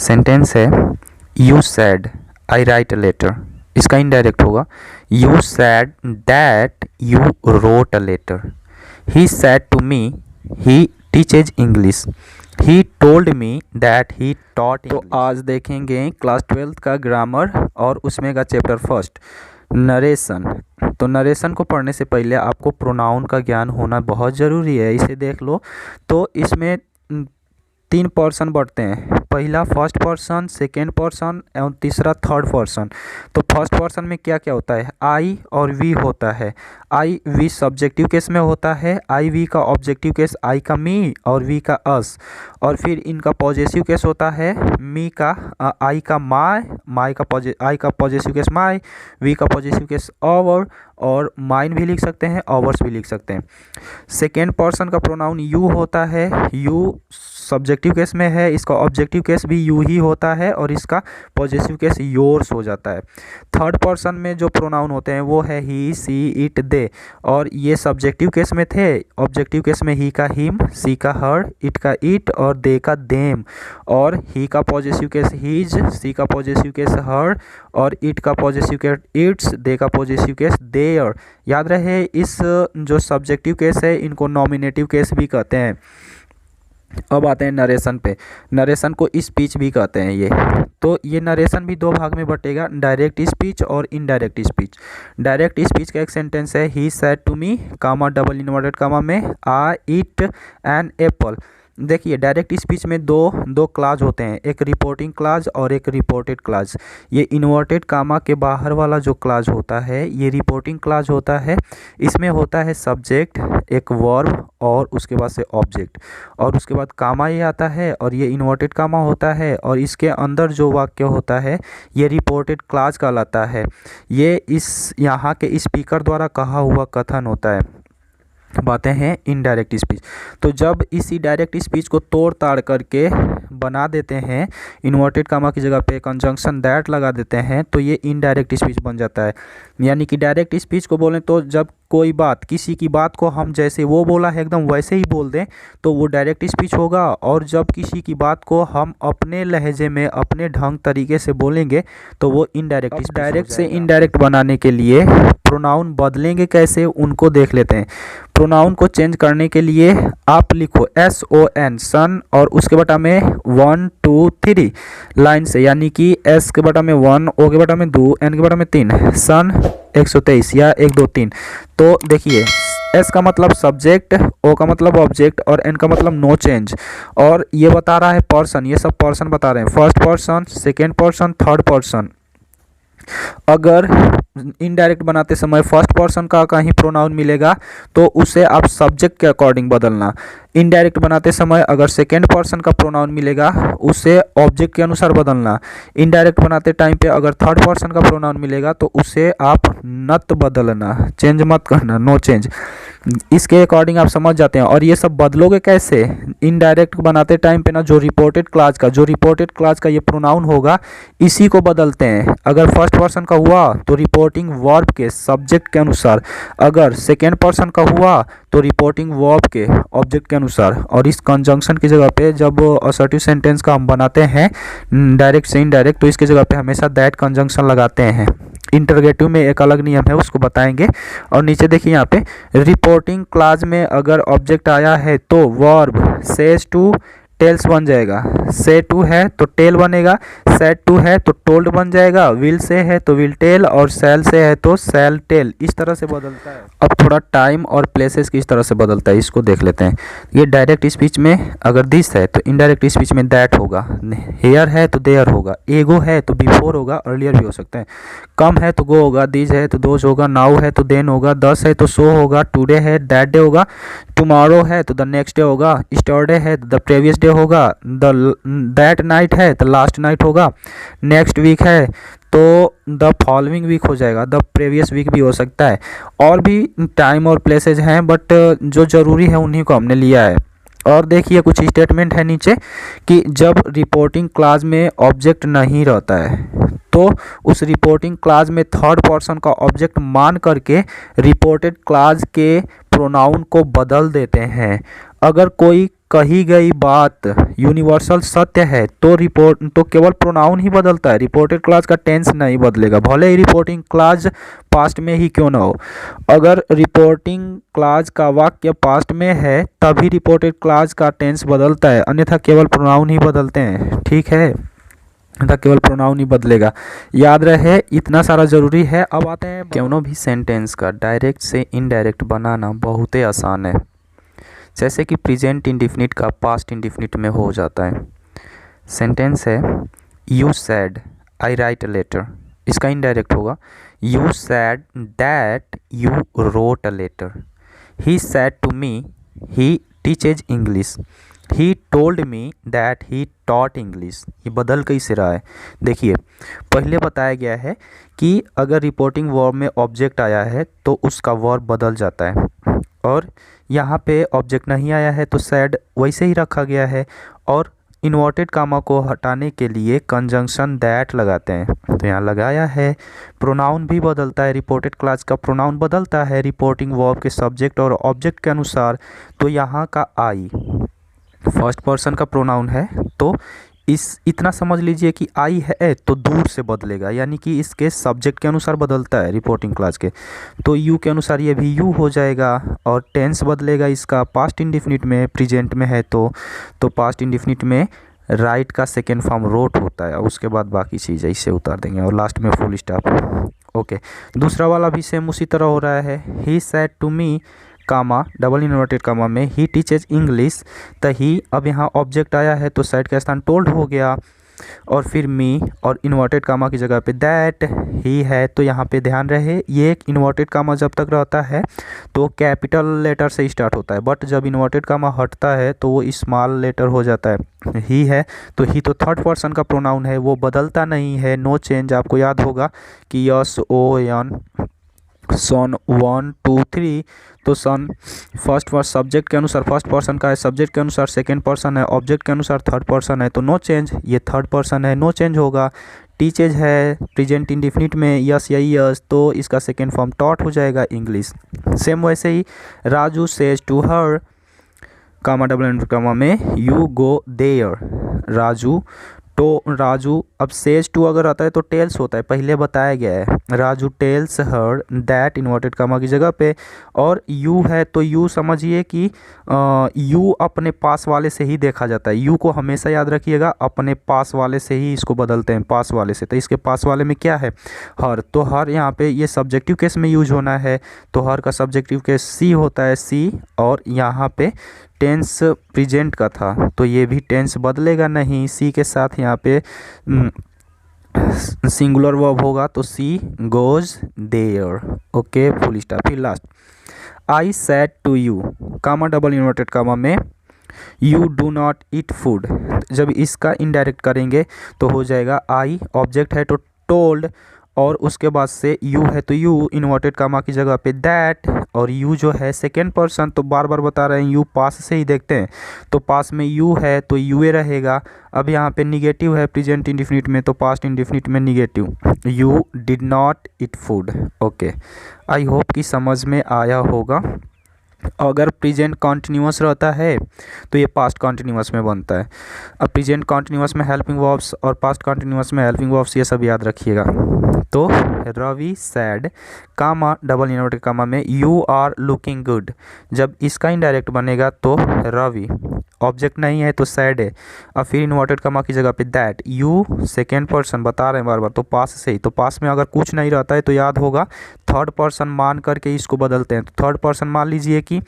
Sentence है you said I write a letter, इसका indirect होगा you said that you wrote a letter, he said to me he teaches English, he told me that he taught. तो आज देखेंगे class 12th का grammar और उसमें का चैप्टर फर्स्ट नरेशन। तो नरेशन को पढ़ने से पहले आपको प्रोनाउन का ज्ञान होना बहुत ज़रूरी है, इसे देख लो। तो इसमें 3 पर्सन बढ़ते हैं, पहला फर्स्ट पर्सन, सेकेंड पर्सन और तीसरा थर्ड पर्सन। तो फर्स्ट पर्सन में क्या क्या होता है, आई और वी होता है। आई वी सब्जेक्टिव केस में होता है, आई वी का ऑब्जेक्टिव केस आई का मी और वी का अस, और फिर इनका पॉजेसिव केस होता है मी का आई का माय, आई का पॉजेसिव केस माय, वी का पॉजेसिव केस आवर, और माइन भी लिख सकते हैं, आवर्स भी लिख सकते हैं। सेकेंड पर्सन का प्रोनाउन यू होता है, यू सब्जेक्टिव केस में है, इसका ऑब्जेक्टिव केस भी यू ही होता है और इसका पॉजेसिव केस योर्स हो जाता है। थर्ड पर्सन में जो प्रोनाउन होते हैं वो है ही सी इट दे, और ये सब्जेक्टिव केस में थे, ऑब्जेक्टिव केस में ही का हिम, सी का हर, इट का इट और दे का देम, और ही का पॉजेसिव केस हीज, सी का पॉजेसिव केस हर और इट का पॉजेसिव केस इट्स, दे का पॉजेसिव केस देयर। याद रहे इस जो सब्जेक्टिव केस है इनको नॉमिनेटिव केस भी कहते हैं। अब आते हैं नरेशन पे, नरेशन को स्पीच भी कहते हैं ये। तो ये नरेशन भी 2 भाग में बटेगा, डायरेक्ट स्पीच और इनडायरेक्ट स्पीच। डायरेक्ट स्पीच का एक सेंटेंस है he said to me comma double inverted comma में आई ईट एन एप्पल। देखिए डायरेक्ट स्पीच में दो क्लाज होते हैं, एक रिपोर्टिंग क्लाज और एक रिपोर्टेड क्लाज। ये इन्वर्टेड कामा के बाहर वाला जो क्लाज होता है ये रिपोर्टिंग क्लाज होता है। इसमें होता है सब्जेक्ट, एक वर्ब और उसके बाद से ऑब्जेक्ट, और उसके बाद कामा ये आता है और ये इन्वर्टेड कामा होता है, और इसके अंदर जो वाक्य होता है ये रिपोर्टेड क्लाज कहलाता है। ये इस यहाँ के स्पीकर द्वारा कहा हुआ कथन होता है। बातें हैं इनडायरेक्ट स्पीच। तो जब इसी डायरेक्ट स्पीच को तोड़ ताड़ करके बना देते हैं, इन्वर्टेड कामा की जगह पे कंजंक्शन दैट लगा देते हैं, तो ये इनडायरेक्ट स्पीच बन जाता है। यानी कि डायरेक्ट स्पीच को बोलें तो जब कोई बात, किसी की बात को हम जैसे वो बोला है एकदम वैसे ही बोल दें तो वो डायरेक्ट स्पीच होगा, और जब किसी की बात को हम अपने लहजे में अपने ढंग तरीके से बोलेंगे तो वो इनडायरेक्ट स्पीच। डायरेक्ट से इनडायरेक्ट बनाने के लिए प्रोनाउन बदलेंगे कैसे उनको देख लेते हैं। प्रोनाउन को चेंज करने के लिए आप लिखो SON सन, और उसके बटा में 1 2 3 लाइन से, यानी कि S के बटा में 1, O के बटा में 2, N के बटा में 3, सन 123 या 1 2 3। तो देखिए S का मतलब सब्जेक्ट, O का मतलब ऑब्जेक्ट और N का मतलब नो चेंज, और ये बता रहा है पर्सन, ये सब पर्सन बता रहे हैं, first person, second person, third person. अगर इनडायरेक्ट बनाते समय फर्स्ट पर्सन का कहीं प्रोनाउन मिलेगा तो उसे आप सब्जेक्ट के अकॉर्डिंग बदलना। इनडायरेक्ट बनाते समय अगर सेकेंड पर्सन का प्रोनाउन मिलेगा उसे ऑब्जेक्ट के अनुसार बदलना। इनडायरेक्ट बनाते टाइम पे अगर थर्ड पर्सन का प्रोनाउन मिलेगा तो उसे आप नत बदलना, चेंज मत करना, नो चेंज। इसके अकॉर्डिंग आप समझ जाते हैं। और ये सब बदलोगे कैसे, इनडायरेक्ट बनाते टाइम पे ना जो रिपोर्टेड क्लास का ये प्रोनाउन होगा इसी को बदलते हैं। अगर फर्स्ट पर्सन का हुआ तो रिपोर्टिंग वर्ब के सब्जेक्ट के अनुसार, अगर सेकेंड पर्सन का हुआ तो रिपोर्टिंग वर्ब के ऑब्जेक्ट के अनुसार। और इस कंजंक्शन की जगह पे जब असर्टिव सेंटेंस का हम बनाते हैं डायरेक्ट से इनडायरेक्ट तो इसकी जगह पे हमेशा दैट कंजंक्शन लगाते हैं। इंटरगेटिव में एक अलग नियम है उसको बताएंगे। और नीचे देखिए यहाँ पे रिपोर्टिंग क्लाज में अगर ऑब्जेक्ट आया है तो वर्ब सेज टू टेल्स बन जाएगा, से टू है तो टेल बनेगा, सेड टू है तो टोल्ड बन जाएगा, विल से है तो विल टेल और सेल से है तो सेल टेल। इस तरह से बदलता है। अब थोड़ा टाइम और प्लेसेस किस तरह से बदलता है इसको देख लेते हैं। ये डायरेक्ट स्पीच में अगर दिस है तो इनडायरेक्ट स्पीच में दैट होगा, हेयर है तो देयर होगा, एगो है तो बिफोर होगा, अर्लियर भी हो सकता है, कम है तो गो होगा, दीज है तो दोज होगा, नाउ है तो देन होगा, दस है तो सो होगा, टुडे है दैट डे होगा, टुमारो है तो द नेक्स्ट डे होगा, स्टरडे है तो द प्रीवियस डे होगा, दैट नाइट है तो लास्ट नाइट होगा, नेक्स्ट वीक है तो द फॉलोइंग वीक हो जाएगा, द प्रीवियस वीक भी हो सकता है। और भी टाइम और प्लेसेज हैं बट जो ज़रूरी है उन्हीं को हमने लिया है। और देखिए कुछ स्टेटमेंट है नीचे कि जब रिपोर्टिंग क्लास में ऑब्जेक्ट नहीं रहता है तो उस रिपोर्टिंग क्लास में थर्ड पर्सन का ऑब्जेक्ट मान करके रिपोर्टेड क्लास के प्रोनाउन को बदल देते हैं। अगर कोई कही गई बात यूनिवर्सल सत्य है तो केवल प्रोनाउन ही बदलता है, रिपोर्टेड क्लास का टेंस नहीं बदलेगा, भले ही रिपोर्टिंग क्लास पास्ट में ही क्यों ना हो। अगर रिपोर्टिंग क्लास का वाक्य पास्ट में है तभी रिपोर्टेड क्लास का टेंस बदलता है, अन्यथा केवल प्रोनाउन ही बदलते हैं। ठीक है, अन्यथा केवल प्रोनाउन ही बदलेगा, याद रहे, इतना सारा जरूरी है। अब आते हैं दोनों भी सेंटेंस का डायरेक्ट से इनडायरेक्ट बनाना बहुत ही आसान है। जैसे कि प्रेजेंट इंडेफिनिट का पास्ट इंडेफिनिट में हो जाता है। सेंटेंस है you said I write a letter, इसका इनडायरेक्ट होगा you said that you wrote a letter, he said to me he teaches English, he told me that he taught English. ये बदल कैसे रहा है, देखिए पहले बताया गया है कि अगर रिपोर्टिंग वर्ब में ऑब्जेक्ट आया है तो उसका वर्ब बदल जाता है, और यहाँ पे ऑब्जेक्ट नहीं आया है तो सैड वैसे ही रखा गया है, और इन्वर्टेड कामा को हटाने के लिए कंजंक्शन दैट लगाते हैं, तो यहाँ लगाया है। प्रोनाउन भी बदलता है, रिपोर्टेड क्लास का प्रोनाउन बदलता है रिपोर्टिंग वर्ब के सब्जेक्ट और ऑब्जेक्ट के अनुसार। तो यहाँ का आई फर्स्ट पर्सन का प्रोनाउन है, तो इतना समझ लीजिए कि आई है तो दूर से बदलेगा, यानी कि इसके सब्जेक्ट के अनुसार बदलता है रिपोर्टिंग क्लास के, तो यू के अनुसार ये भी यू हो जाएगा। और टेंस बदलेगा इसका, पास्ट इंडेफिनिट में प्रेजेंट में है तो पास्ट इंडेफिनिट में राइट का सेकेंड फॉर्म रोट होता है, और उसके बाद बाकी चीज़ इसे उतार देंगे और लास्ट में फुल स्टॉप। ओके, दूसरा वाला भी सेम उसी तरह हो रहा है, he said to me comma double inverted comma में ही टीचेज इंग्लिश, तो ही अब यहाँ ऑब्जेक्ट आया है तो सैड का स्थान टोल्ड हो गया, और फिर मी और इन्वर्टेड कामा की जगह पे दैट ही है। तो यहाँ पे ध्यान रहे, ये एक इन्वर्टेड कामा जब तक रहता है तो कैपिटल लेटर से स्टार्ट होता है, बट जब इन्वर्टेड कामा हटता है तो वो स्मॉल लेटर हो जाता है। ही है तो ही तो थर्ड पर्सन का प्रोनाउन है, वो बदलता नहीं है, नो चेंज। आपको याद होगा कि यस ओ एन सन 1 2 3, तो सन फर्स्ट पर्सन सब्जेक्ट के अनुसार फर्स्ट पर्सन का है, सब्जेक्ट के अनुसार सेकंड पर्सन है, ऑब्जेक्ट के अनुसार थर्ड पर्सन है, तो नो चेंज, ये थर्ड पर्सन है, नो चेंज होगा। टीचेज है प्रेजेंट इंडेफिनिट में, यस या यस, तो इसका सेकंड फॉर्म टॉट हो जाएगा इंग्लिश। सेम वैसे ही Raju says to her comma double and comma में यू गो देयर, राजू अब सेज टू अगर आता है तो टेल्स होता है, पहले बताया गया है, Raju tells her that inverted comma की जगह पे, और यू है तो यू समझिए कि यू अपने पास वाले से ही देखा जाता है, यू को हमेशा याद रखिएगा, अपने पास वाले से ही इसको बदलते हैं, पास वाले से। तो इसके पास वाले में क्या है, हर, तो हर यहाँ पे ये सब्जेक्टिव केस में यूज होना है, तो हर का सब्जेक्टिव केस सी होता है, सी, और यहाँ पे टेंस प्रेजेंट का था तो ये भी टेंस बदलेगा नहीं, सी के साथ यहाँ पे सिंगुलर वर्ब होगा तो she goes there. Okay, full stop. फिर last, I said to you comma double inverted comma में you do not eat food, जब इसका इनडायरेक्ट करेंगे तो हो जाएगा आई, ऑब्जेक्ट है तो टोल्ड, और उसके बाद से यू है तो यू इन्वर्टेड कामा की जगह पे दैट, और यू जो है सेकेंड पर्सन, तो बार बार बता रहे हैं यू पास से ही देखते हैं, तो पास में यू है तो यू रहेगा। अब यहाँ पे निगेटिव है प्रेजेंट इंडेफिनिट में, तो पास्ट इंडेफिनिट में negative, you did not eat food. Okay, I hope कि समझ में आया होगा। अगर प्रेजेंट कॉन्टिन्यूअस रहता है तो ये पास्ट कॉन्टिन्यूअस में बनता है। अब प्रेजेंट कॉन्टिन्यूअस में हेल्पिंग वर्ब्स और पास्ट कॉन्टिन्यूअस में हेल्पिंग वर्ब्स, ये सब याद रखिएगा। तो Ravi sad comma double inverted comma में यू आर लुकिंग गुड, जब इसका इनडायरेक्ट बनेगा तो रवि, ऑब्जेक्ट नहीं है तो सैड है, और फिर इन्वर्टेड कामा की जगह पे दैट, यू सेकेंड पर्सन बता रहे हैं बार बार, तो पास से ही, तो पास में अगर कुछ नहीं रहता है तो याद होगा थर्ड पर्सन मान करके इसको बदलते हैं। तो थर्ड पर्सन मान लीजिए कि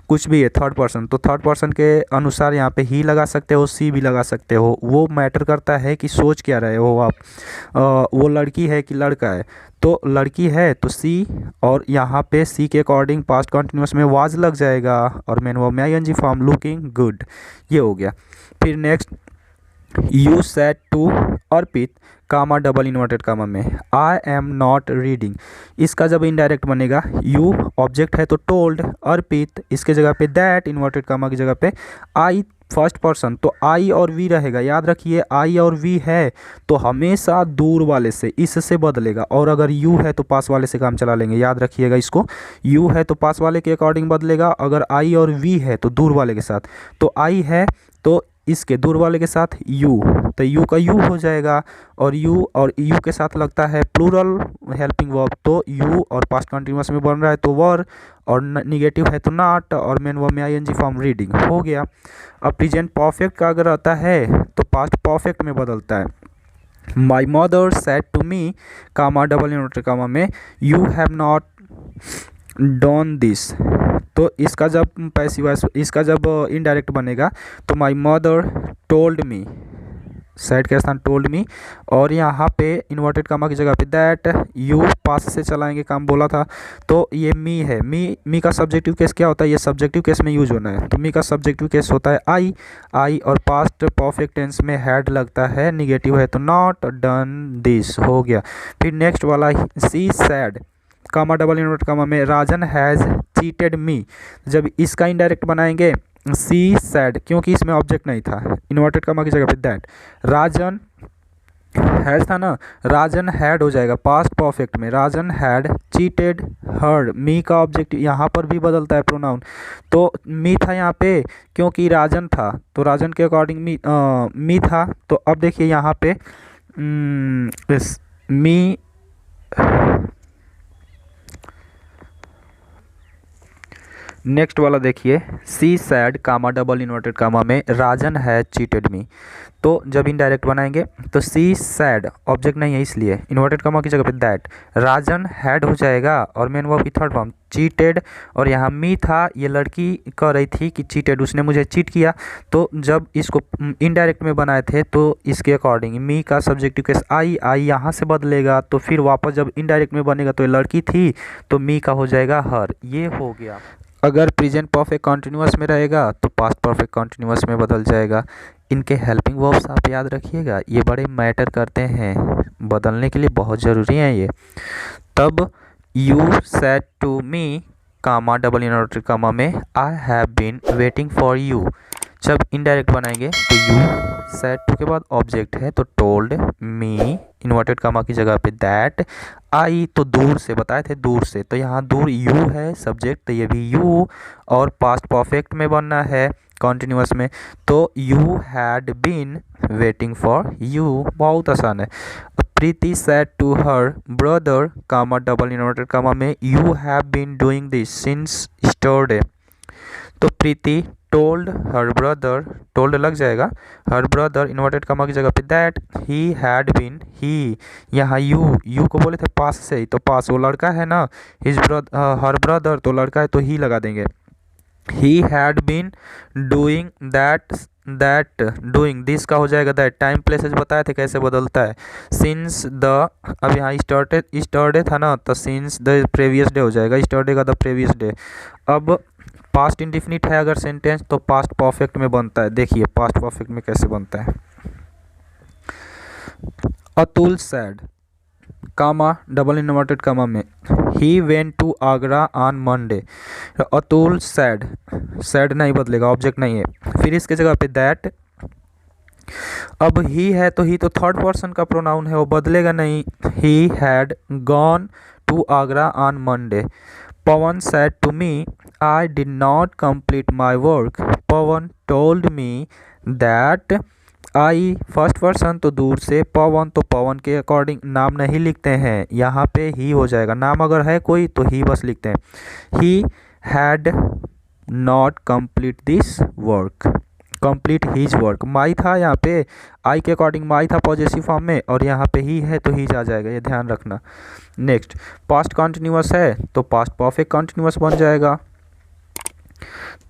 कुछ भी है थर्ड पर्सन, तो थर्ड पर्सन के अनुसार यहाँ पे ही लगा सकते हो, सी भी लगा सकते हो, वो मैटर करता है कि सोच क्या रहे हो आप। वो लड़की है कि लड़का है, तो लड़की है तो सी, और यहाँ पे सी के अकॉर्डिंग पास्ट कॉन्टिन्यूअस में वाज लग जाएगा, और मेन वर्ब में आईएनजी फॉर्म लुकिंग गुड, ये हो गया। फिर next, you said to Arpit comma double inverted comma में आई एम नॉट रीडिंग, इसका जब इनडायरेक्ट बनेगा यू ऑब्जेक्ट है तो टोल्ड, अर्पित इसके जगह पे दैट इन्वर्टेड कामा की जगह पे आई फर्स्ट पर्सन तो आई और वी रहेगा। याद रखिए आई और वी है तो हमेशा दूर वाले से इससे बदलेगा, और अगर यू है तो पास वाले से काम चला लेंगे। याद रखिएगा इसको, यू है तो पास वाले के अकॉर्डिंग बदलेगा, अगर आई और वी है तो दूर वाले के साथ। तो आई है तो इसके दूर वाले के साथ यू, तो यू का यू हो जाएगा, और यू के साथ लगता है प्लूरल हेल्पिंग वर्ब, तो यू और पास्ट कंटिन्यूअस में बन रहा है तो वर, और निगेटिव है तो नॉट, और मेन वर्ब में आईएनजी फॉर्म रीडिंग हो गया। अब प्रेजेंट परफेक्ट का अगर आता है तो पास्ट परफेक्ट में बदलता है। My mother said to me comma double inverted comma में you have not done this, तो इसका जब पैसिव वॉइस, इसका जब इनडायरेक्ट बनेगा तो my mother told me, said के स्थान टोल्ड मी, और यहाँ पे इन्वर्टेड कामा की जगह पे दैट, यू पास से चलाएंगे काम बोला था, तो ये मी है। मी का सब्जेक्टिव केस क्या होता है, ये सब्जेक्टिव केस में यूज होना है, तो मी का सब्जेक्टिव केस होता है आई, और पास्ट परफेक्ट टेंस में हैड लगता है, निगेटिव है तो नॉट डन दिस हो गया। फिर नेक्स्ट वाला सी sad comma double inverted comma में राजन हैज़ चीटेड मी, जब इसका इनडायरेक्ट बनाएंगे सी सैड, क्योंकि इसमें ऑब्जेक्ट नहीं था, इन्वर्टेड कामा की जगह पे दैट, राजन हैड था ना, राजन हैड हो जाएगा पास्ट परफेक्ट में, राजन हैड चीटेड हर, मी का ऑब्जेक्ट यहाँ पर भी बदलता है प्रोनाउन, तो मी था यहाँ पे क्योंकि राजन था, तो राजन के अकॉर्डिंग मी था, तो अब देखिए यहाँ पे मी, नेक्स्ट वाला देखिए सी sad comma double inverted comma में राजन है चीटेड मी, तो जब इनडायरेक्ट बनाएंगे तो सी सैड ऑब्जेक्ट नहीं है इसलिए इन्वर्टेड कामा की जगह पे दैट, राजन हैड हो जाएगा, और मेन वर्ब की थर्ड फॉर्म चीटेड, और यहाँ मी था, ये लड़की कह रही थी कि चीटेड, उसने मुझे चीट किया, तो जब इसको इनडायरेक्ट में बनाए थे तो इसके अकॉर्डिंग मी का सब्जेक्टिव केस आई यहाँ से बदलेगा, तो फिर वापस जब इनडायरेक्ट में बनेगा तो ये लड़की थी तो मी का हो जाएगा हर, ये हो गया। अगर प्रेजेंट परफेक्ट कंटिन्यूअस में रहेगा तो पास्ट परफेक्ट कंटिन्यूअस में बदल जाएगा। इनके हेल्पिंग वर्ब्स आप याद रखिएगा, ये बड़े मैटर करते हैं, बदलने के लिए बहुत ज़रूरी हैं ये। तब you said to me comma double inverted comma में I have been waiting for you, जब इनडायरेक्ट बनाएंगे तो यू, सेड टू के बाद ऑब्जेक्ट है तो टोल्ड मी, इन्वर्टेड कामा की जगह पे दैट, आई तो दूर से बताए थे दूर से, तो यहाँ दूर यू है सब्जेक्ट, तो ये भी यू, और पास्ट परफेक्ट में बनना है कॉन्टिन्यूअस में, तो you had been waiting for you, बहुत आसान है। Preeti said to her brother comma double inverted comma में you have been doing this since yesterday, तो Preeti told her brother, told लग जाएगा, हर ब्रदर इन्वर्टेड कामा की जगह पे that he had been, he यहाँ यू को बोले थे पास से ही, तो पास वो लड़का है ना, हिज ब्रदर, हर ब्रदर तो लड़का है तो ही लगा देंगे, he had been doing that doing this का हो जाएगा दैट, टाइम प्लेसेस बताए थे कैसे बदलता है, सिंस द, अब यहाँ स्टार्टेड था ना, तो सिंस द प्रीवियस डे हो जाएगा, स्टार्टेड का द प्रीवियस डे। अब पास्ट इंडिफिनिट है अगर सेंटेंस तो पास्ट परफेक्ट में बनता है, देखिए पास्ट परफेक्ट में कैसे बनता है। Atul said comma double inverted comma में he went to Agra on Monday, Atul said, said नहीं बदलेगा ऑब्जेक्ट नहीं है, फिर इसके जगह पे दैट, अब ही है तो ही तो थर्ड पर्सन का प्रोनाउन है वो बदलेगा नहीं, he had gone to Agra on Monday, Pavan said to me I did not complete my work, Pavan told me that I first person तो दूर से, पवन तो पवन के अकॉर्डिंग नाम नहीं लिखते हैं, यहाँ पे ही हो जाएगा, नाम अगर है कोई तो ही बस लिखते हैं, he had not complete this work, complete his work, my था यहाँ पे, आई के अकॉर्डिंग माई था पॉजेसिव फॉर्म में, और यहाँ पे ही है तो हीज आ जाएगा, ये ध्यान रखना। नेक्स्ट पास्ट कॉन्टिन्यूअस है तो पास्ट परफेक्ट कॉन्टिन्यूअस बन जाएगा,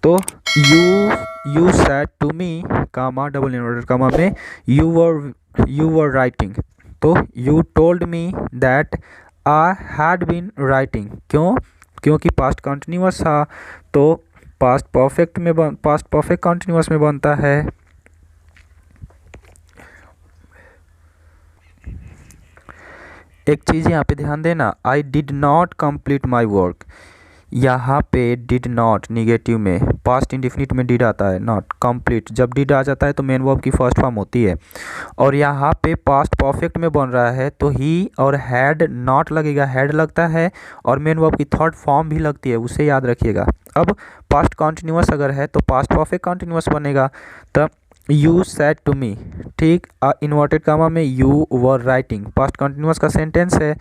तो you said to me comma double inverted comma में यू वर राइटिंग, तो you told me that I had been writing, क्योंकि पास्ट कॉन्टिन्यूअस था तो पास्ट परफेक्ट कॉन्टिन्यूअस में बनता है। एक चीज़ यहाँ पे ध्यान देना, I did not complete my work, यहाँ पे डिड नॉट निगेटिव में, पास्ट इंडिफिनिट में डिड आता है, नॉट कंप्लीट। जब डिड आ जाता है तो मेन वर्ब की फर्स्ट फॉर्म होती है। और यहाँ पे पास्ट परफेक्ट में बन रहा है तो ही और हैड नॉट लगेगा, हैड लगता है और मेन वर्ब की थर्ड फॉर्म भी लगती है, उसे याद रखिएगा। अब पास्ट कॉन्टिन्यूअस अगर है तो पास्ट परफेक्ट कॉन्टिन्यूअस बनेगा। तब यू सेड टू मी, ठीक, इन्वर्टेड कामा में you were writing, past continuous का सेंटेंस है।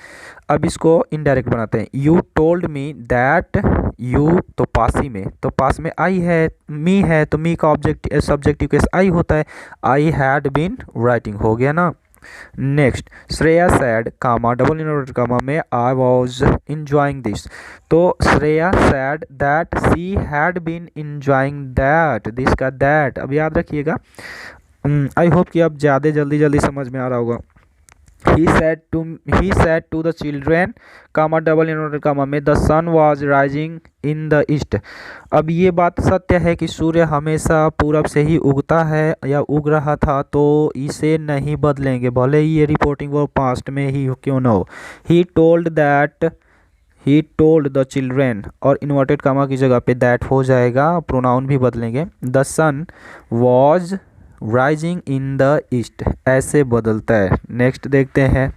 अब इसको इनडायरेक्ट बनाते हैं। You told me that, you तो पासी में, तो पास में आई है, मी है तो मी का ऑब्जेक्ट सब्जेक्टिव केस आई होता है। आई हैड बीन राइटिंग हो गया ना। Next, Shreya said comma double inverted comma में आई वॉज इंजॉइंग दिस, तो Shreya said that she had been enjoying that, this का दैट अब याद रखिएगा। आई होप कि अब ज़्यादा जल्दी समझ में आ रहा होगा। he said to the children comma double inverted comma में the sun was rising in the east। अब ये बात सत्य है कि सूर्य हमेशा पूरब से ही उगता है या उग रहा था, तो इसे नहीं बदलेंगे भले ही ये रिपोर्टिंग वो पास्ट में ही क्यों ना हो। he told the children और इन्वर्टेड कामा की जगह पे दैट हो जाएगा, प्रोनाउन भी बदलेंगे। the sun was rising in the east ऐसे बदलता है। नेक्स्ट देखते हैं,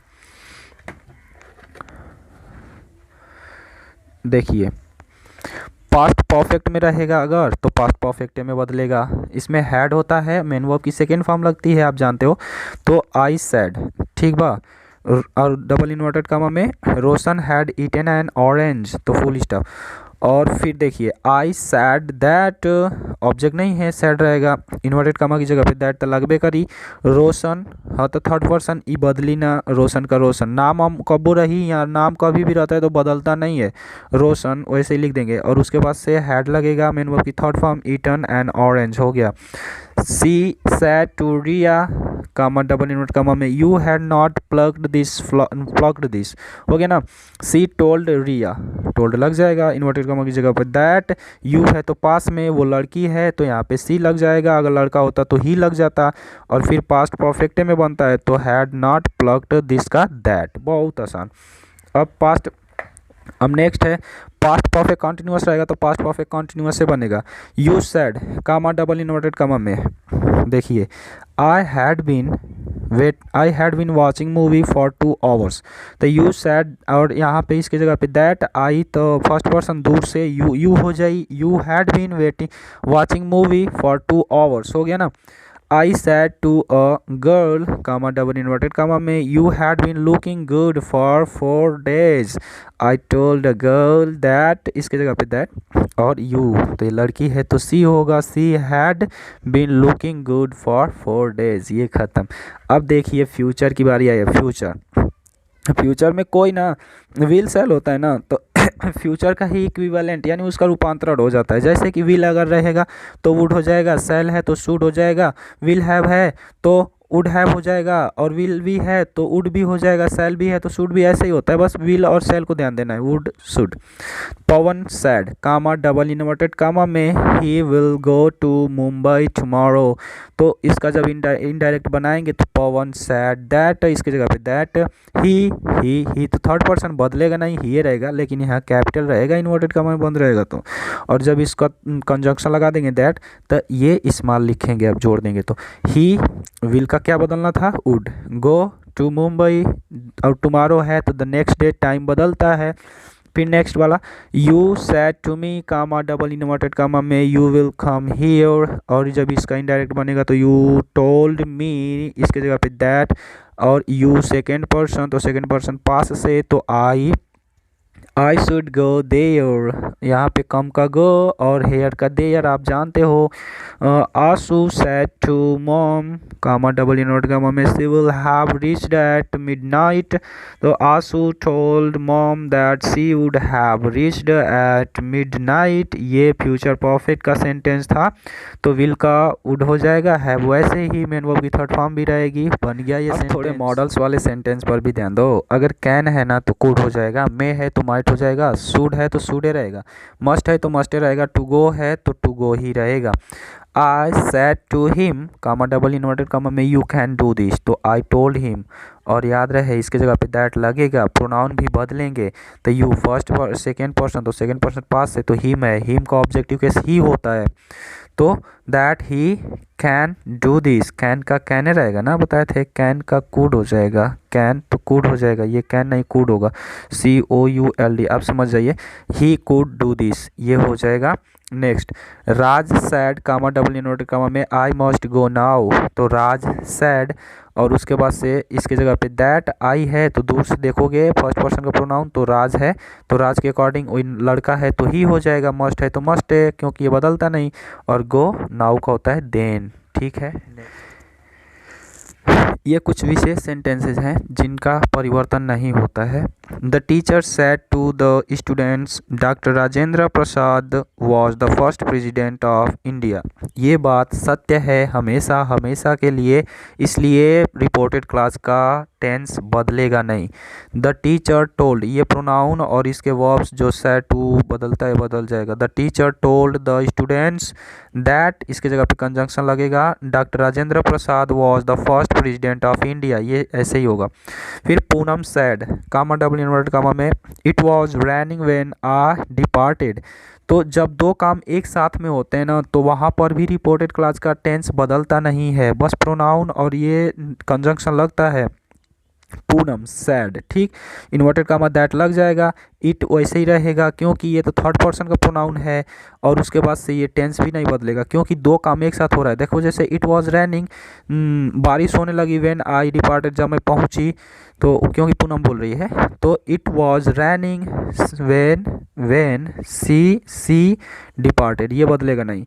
देखिए पास्ट परफेक्ट में रहेगा अगर तो पास्ट परफेक्ट में बदलेगा। इसमें हैड होता है, मेन वर्ब की सेकेंड फॉर्म लगती है, आप जानते हो। तो आई सैड, ठीक बा, और डबल इन्वर्टेड कामा में रोशन हैड ईटन एन ऑरेंज, तो फुल स्टॉप। और फिर देखिए आई सैड दैट, ऑब्जेक्ट नहीं है, सैड रहेगा, इन्वर्टेड कामा की जगह पे दैट तो लगबे करी। रोशन हाँ तो थर्ड पर्सन ई बदली ना, रोशन का रोशन, नाम हम कबो रही या नाम कभी भी रहता है तो बदलता नहीं है, रोशन वैसे ही लिख देंगे। और उसके बाद से हैड लगेगा, मेन वर्ब की third form eaten and orange हो गया। She said to Riya comma double invert comma में you had not plugged this हो गया ना। सी टोल्ड रिया, टोल्ड लग जाएगा इन्वर्टेड कामा की जगह पर। दैट यू है तो पास में वो लड़की है तो यहाँ पे सी लग जाएगा, अगर लड़का होता तो ही लग जाता। और फिर पास्ट परफेक्ट में बनता है तो हैड नॉट प्लग्ड दिस का दैट, बहुत आसान। अब नेक्स्ट है पास्ट परफेक्ट कॉन्टिन्यूअस रहेगा तो पास्ट परफेक्ट कॉन्टिन्यूअस से बनेगा। You said comma double inverted comma में देखिए I had been watching movie for 2 hours, तो यू सैड और यहाँ पे इसकी जगह पे दैट आई तो फर्स्ट पर्सन दूर से यू हो जाए, you had been watching movie for 2 hours हो गया ना। I said to a girl comma double inverted comma में you had been looking good for 4 days। I told a girl that, इसके जगह पे that और you तो ये लड़की है तो she होगा, she had been looking good for 4 days। ये खत्म। अब देखिए फ्यूचर की बारी आई है। फ्यूचर में कोई ना विल सेल होता है ना, तो फ्यूचर का ही इक्विवेलेंट यानी उसका रूपांतरण हो जाता है। जैसे कि विल अगर रहेगा तो वुड हो जाएगा, सेल है तो शुड हो जाएगा, विल हैव है तो वुड हैव हो जाएगा, और विल भी है तो वुड भी हो जाएगा, सेल भी है तो शुड भी, ऐसे ही होता है। बस विल और सेल को ध्यान देना है, would should. Pawan said comma double inverted comma में he will go to Mumbai tomorrow, तो इसका जब इनडायरेक्ट बनाएंगे तो पवन सैड दैट, इसकी जगह पे दैट ही तो थर्ड पर्सन बदलेगा नहीं, ही रहेगा, लेकिन यहाँ कैपिटल रहेगा, इन्वर्टेड कामा में बंद रहेगा तो। और जब इसका कंजंक्शन लगा देंगे दैट तो ये स्मॉल लिखेंगे, अब जोड़ देंगे तो ही विल का क्या बदलना था, वुड, गो टू मुंबई और टुमारो है तो द नेक्स्ट डे टाइम बदलता है। फिर नेक्स्ट वाला you said to me comma double inverted comma में यू विल कम हियर, और जब इसका इनडायरेक्ट बनेगा तो यू टोल्ड मी, इसके जगह पे दैट, और यू सेकेंड पर्सन तो सेकेंड पर्सन पास से तो आई शुड गो देयर, यहाँ पे कम का गो और हेयर का देयर आप जानते हो। Ashu said to mom comma double inverted comma में she will have reached at midnight, तो Ashu told mom that she would have reached at midnight. ये फ्यूचर परफेक्ट का सेंटेंस था तो विल का वुड हो जाएगा, हैव वैसे ही मेन वर्ब की थर्ड फॉर्म भी रहेगी, बन गया ये सेंटेंस। थोड़े मॉडल्स वाले सेंटेंस पर भी ध्यान दो। अगर कैन है ना तो कुड हो जाएगा, मे है तो माइट हो जाएगा, शुड है तो शुडे रहेगा, मस्ट है तो मस्टे रहेगा, टू गो है तो टू गो ही रहेगा। I said to him comma double inverted comma में यू कैन डू दिस, तो आई टोल्ड हिम। और याद रहे इसके जगह पे दैट लगेगा, प्रोनाउन भी बदलेंगे तो यू फर्स्ट सेकेंड पर्सन, तो सेकेंड पर्सन पास से तो हिम है, हिम का ऑब्जेक्टिव केस ही होता है, तो that he can do this, can का कैन रहेगा ना, बताए थे कैन का कूड हो जाएगा, कैन तो कूड हो जाएगा, ये कैन नहीं कूड होगा, COULD, आप समझ जाइए, ही कूड डू दिस ये हो जाएगा। नेक्स्ट, राज sad comma double inverted comma में आई मस्ट गो नाउ, तो राज सैड और उसके बाद से इसके जगह पे दैट आई है, तो दूर से देखोगे फर्स्ट पर्सन का प्रोनाउन तो राज है, तो राज के अकॉर्डिंग लड़का है तो ही हो जाएगा, मस्ट है तो मस्ट है क्योंकि ये बदलता नहीं, और गो नाउ का होता है देन। ठीक है, ये कुछ विशेष सेंटेंसेस हैं जिनका परिवर्तन नहीं होता है। The teacher said to the students doctor Rajendra Prasad was the first president of India, ये बात सत्य है हमेशा हमेशा के लिए, इसलिए रिपोर्टेड क्लास का टेंस बदलेगा नहीं। द टीचर टोल्ड, ये प्रोनाउन और इसके वर्ब्स जो सेड टू बदलता है बदल जाएगा। The teacher told the students that, इसके जगह पे कंजंक्शन लगेगा, doctor Rajendra Prasad was the first president of India, ये ऐसे ही होगा। फिर Poonam said comma double inverted comma में it was raining when I departed, तो जब दो काम एक साथ में होते हैं ना तो वहाँ पर भी रिपोर्टेड क्लास का टेंस बदलता नहीं है, बस प्रोनाउन और ये कंजंक्शन लगता है। पूनम सैड, ठीक, इन्वर्टेड कामा दैट लग जाएगा, इट वैसे ही रहेगा क्योंकि ये तो थर्ड पर्सन का प्रोनाउन है, और उसके बाद से ये टेंस भी नहीं बदलेगा क्योंकि दो काम एक साथ हो रहा है। देखो जैसे इट वाज रैनिंग, बारिश होने लगी, व्हेन आई डिपार्टेड, जब मैं पहुंची, तो क्योंकि पूनम बोल रही है, तो it was raining when she departed, ये बदलेगा नहीं।